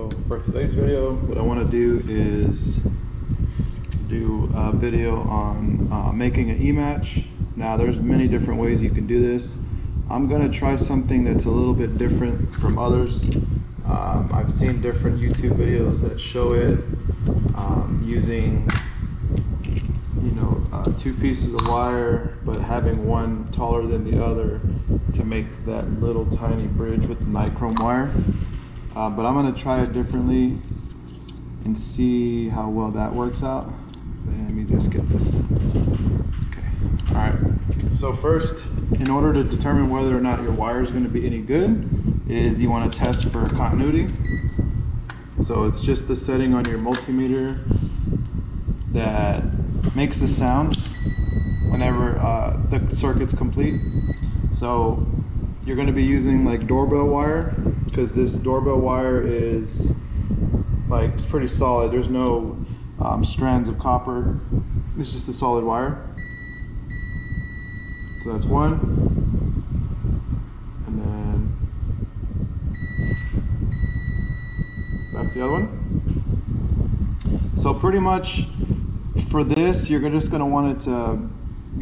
So for today's video, what I want to do is do a video on making an E-match. Now there's many different ways you can do this. I'm going to try something that's a little bit different from others. I've seen different YouTube videos that show it using, two pieces of wire, but having one taller than the other to make that little tiny bridge with the nichrome wire. But I'm going to try it differently and see how well that works out. Let me just get this. Okay. All right. So first, in order to determine whether or not your wire is going to be any good, is you want to test for continuity. So it's just the setting on your multimeter that makes the sound whenever the circuit's complete. So you're going to be using like doorbell wire, because this doorbell wire is it's pretty solid. There's no strands of copper. It's just a solid wire. So that's one, and then that's the other one. So pretty much for this, you're just going to want it to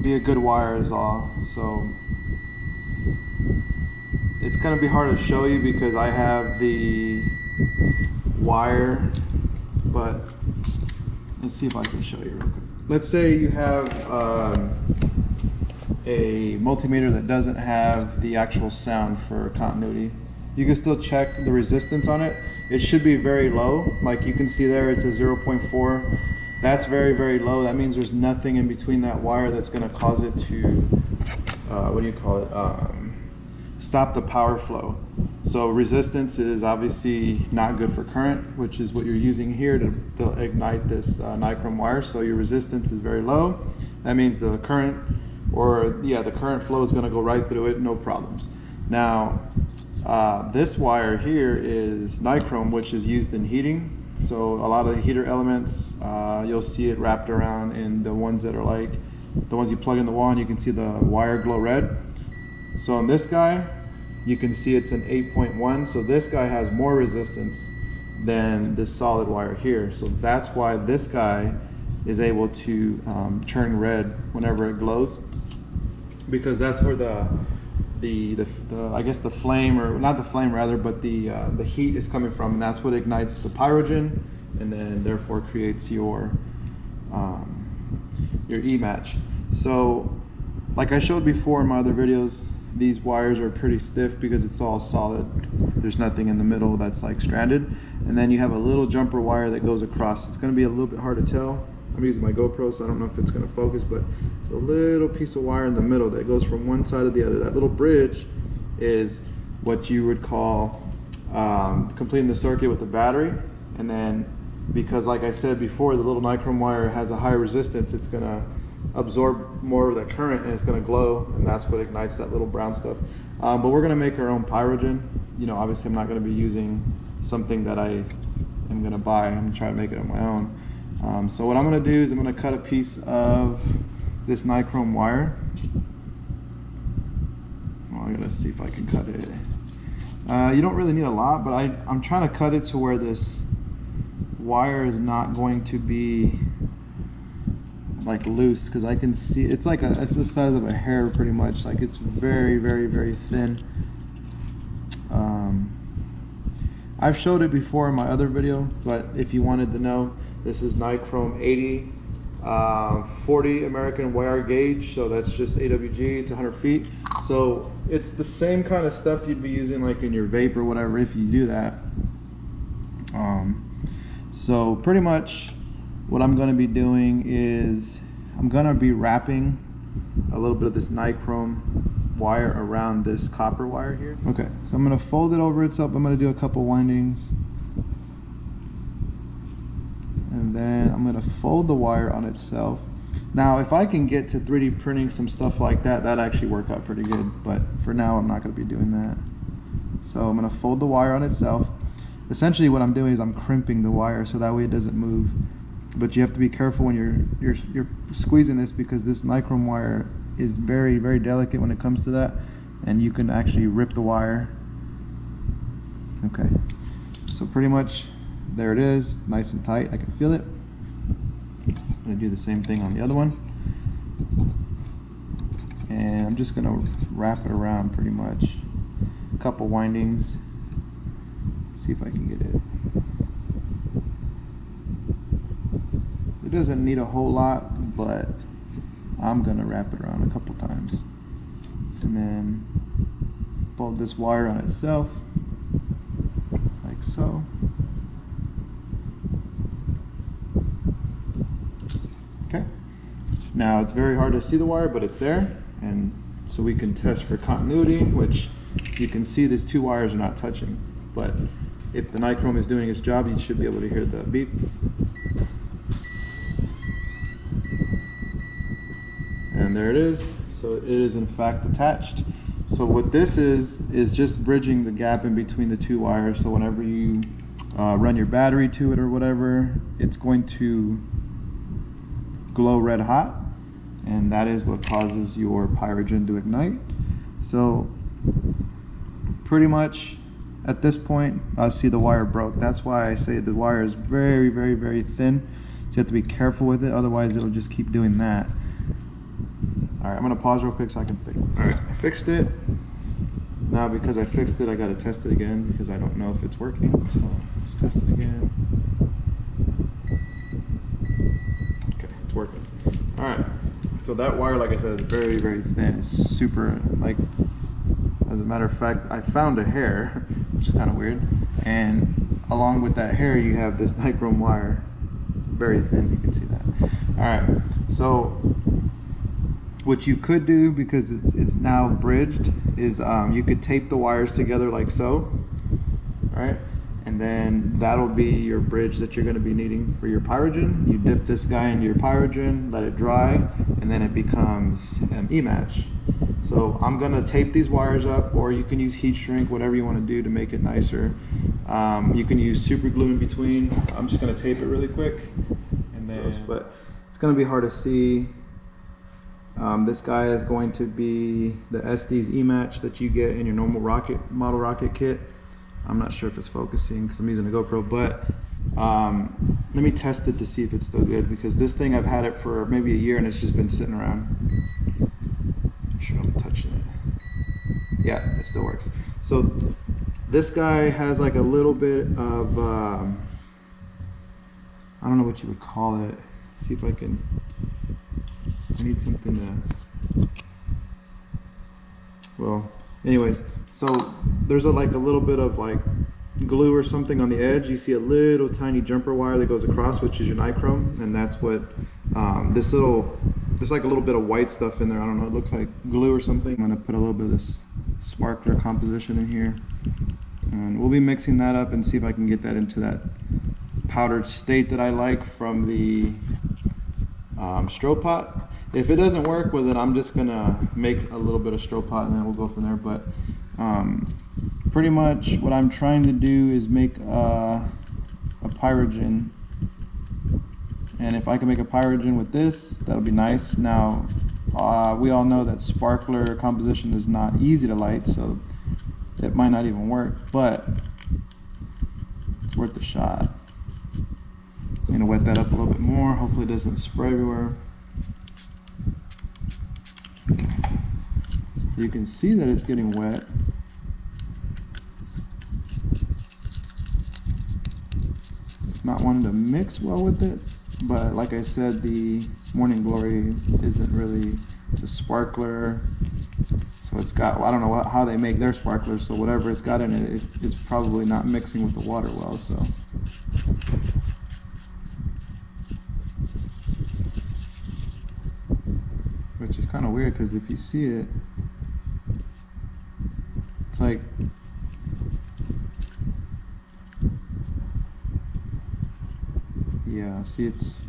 be a good wire is all. So it's going to be hard to show you because I have the wire, but let's see if I can show you real quick. Let's say you have a multimeter that doesn't have the actual sound for continuity. You can still check the resistance on it. It should be very low. Like you can see there, it's a 0.4. That's very, very low. That means there's nothing in between that wire that's going to cause it to, stop the power flow. So resistance is obviously not good for current, which is what you're using here to ignite this nichrome wire. So your resistance is very low. That means the current, the current flow is going to go right through it, no problems. Now, this wire here is nichrome, which is used in heating. So a lot of the heater elements, you'll see it wrapped around in the ones that are like the ones you plug in the wall, and you can see the wire glow red. So on this guy, you can see it's an 8.1. So this guy has more resistance than this solid wire here. So that's why this guy is able to turn red whenever it glows, because that's where the I guess the flame, or not the flame rather, but the heat is coming from, and that's what ignites the pyrogen, and then therefore creates your E-match. So like I showed before in my other videos, these wires are pretty stiff because it's all solid. There's nothing in the middle that's like stranded, and then you have a little jumper wire that goes across. It's going to be a little bit hard to tell. I'm using my GoPro, so I don't know if it's going to focus, but a little piece of wire in the middle that goes from one side to the other. That little bridge is what you would call completing the circuit with the battery. And then, because like I said before, the little nichrome wire has a high resistance, it's going to absorb more of the current and it's going to glow, and that's what ignites that little brown stuff. But we're going to make our own pyrogen. Obviously I'm not going to be using something that I am going to buy. I'm going to try to make it on my own. So what I'm going to do is I'm going to cut a piece of this nichrome wire. Well, I'm going to see if I can cut it. You don't really need a lot, but I'm trying to cut it to where this wire is not going to be like loose, because I can see it's it's the size of a hair pretty much. Like it's very, very, very thin. I've showed it before in my other video, but if you wanted to know, this is nichrome 80 40 American wire gauge, so that's just AWG. It's 100 feet, so it's the same kind of stuff you'd be using like in your vape or whatever if you do that. So pretty much what I'm going to be doing is I'm going to be wrapping a little bit of this nichrome wire around this copper wire here. Okay, so I'm going to fold it over itself. I'm going to do a couple windings, and then I'm going to fold the wire on itself. Now if I can get to 3D printing some stuff like that, that actually work out pretty good, but for now I'm not going to be doing that. So I'm going to fold the wire on itself. Essentially what I'm doing is I'm crimping the wire so that way it doesn't move. But you have to be careful when you're squeezing this, because this nichrome wire is very, very delicate when it comes to that, and you can actually rip the wire. Okay, So pretty much there it is. It's nice and tight. I can feel it. I'm going to do the same thing on the other one. And I'm just going to wrap it around pretty much. A couple windings. See if I can get it. It doesn't need a whole lot, but I'm going to wrap it around a couple times. And then fold this wire on itself, like so. Okay. Now it's very hard to see the wire, but it's there, and so we can test for continuity, which you can see these two wires are not touching. But if the nichrome is doing its job, you should be able to hear the beep. And there it is. So it is in fact attached. So what this is just bridging the gap in between the two wires. So whenever you run your battery to it or whatever, it's going to glow red hot, and that is what causes your pyrogen to ignite. So pretty much at this point, I see the wire broke. That's why I say the wire is very, very, very thin. So you have to be careful with it, otherwise it'll just keep doing that. All right, I'm gonna pause real quick so I can fix it. All right, I fixed it. Now because I fixed it, I gotta test it again because I don't know if it's working. So let's test it again. Okay, it's working. All right, so that wire, like I said, is very, very thin. It's super, like, as a matter of fact, I found a hair, which is kind of weird. And along with that hair, you have this nichrome wire, very thin, you can see that. All right, so what you could do, because it's now bridged, is you could tape the wires together like so, right? And then that'll be your bridge that you're going to be needing for your pyrogen. You dip this guy into your pyrogen, let it dry, and then it becomes an E-match. So I'm going to tape these wires up, or you can use heat shrink, whatever you want to do to make it nicer. You can use super glue in between. I'm just going to tape it really quick, and then, but it's going to be hard to see. This guy is going to be the SD's E-match that you get in your normal model rocket kit. I'm not sure if it's focusing because I'm using a GoPro, but let me test it to see if it's still good, because this thing, I've had it for maybe a year and it's just been sitting around. Make sure I'm touching it. Yeah, it still works. So this guy has like a little bit of, I don't know what you would call it. See if I can. I need something to, well, anyways, so there's like a little bit of like glue or something on the edge. You see a little tiny jumper wire that goes across, which is your nichrome, and that's what there's like a little bit of white stuff in there. I don't know, it looks like glue or something. I'm gonna put a little bit of this sparkler composition in here, and we'll be mixing that up and see if I can get that into that powdered state that I like from the strobe pot. If it doesn't work with it, I'm just gonna make a little bit of strobe pot and then we'll go from there. But pretty much what I'm trying to do is make a pyrogen, and if I can make a pyrogen with this, that'll be nice. Now we all know that sparkler composition is not easy to light, so it might not even work, but it's worth the shot. I'm gonna wet that up a little bit more. Hopefully it doesn't spray everywhere. Okay. So you can see that it's getting wet. It's not wanting to mix well with it, but like I said, the Morning Glory isn't really, it's a sparkler. So it's got, well, I don't know how they make their sparklers, so whatever it's got in it, it's probably not mixing with the water well, so. Which is kind of weird, because if you see it, it's like, yeah, see, it's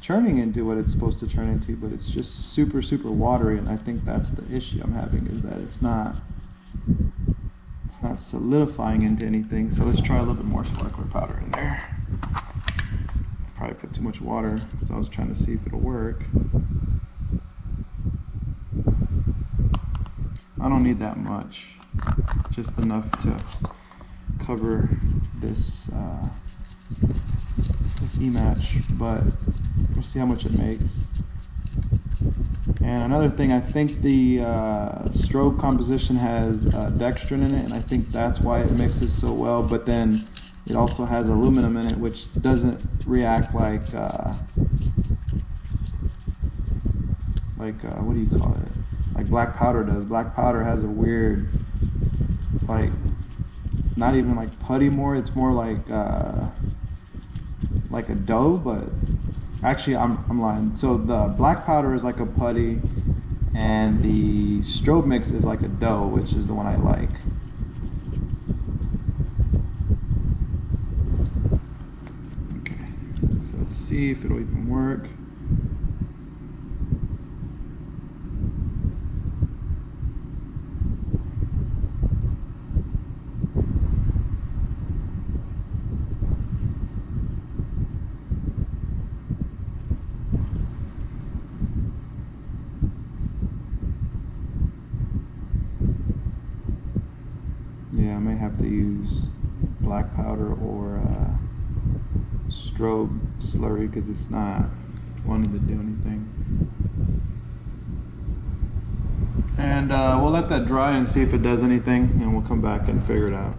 turning into what it's supposed to turn into, but it's just super, super watery, and I think that's the issue I'm having, is that it's not solidifying into anything. So let's try a little bit more sparkler powder in there. Probably put too much water, so I was trying to see if it'll work. I don't need that much, just enough to cover this this E-match, but we'll see how much it makes. And another thing, I think the strobe composition has dextrin in it, and I think that's why it mixes so well. But then it also has aluminum in it, which doesn't react like what do you call it? Like black powder does. Black powder has a weird, like, not even like putty more. It's more like a dough, but actually I'm lying. So the black powder is like a putty, and the strobe mix is like a dough, which is the one I like. Okay, so let's see if it'll even work. Yeah, I may have to use black powder or strobe slurry because it's not wanting to do anything. And we'll let that dry and see if it does anything, and we'll come back and figure it out.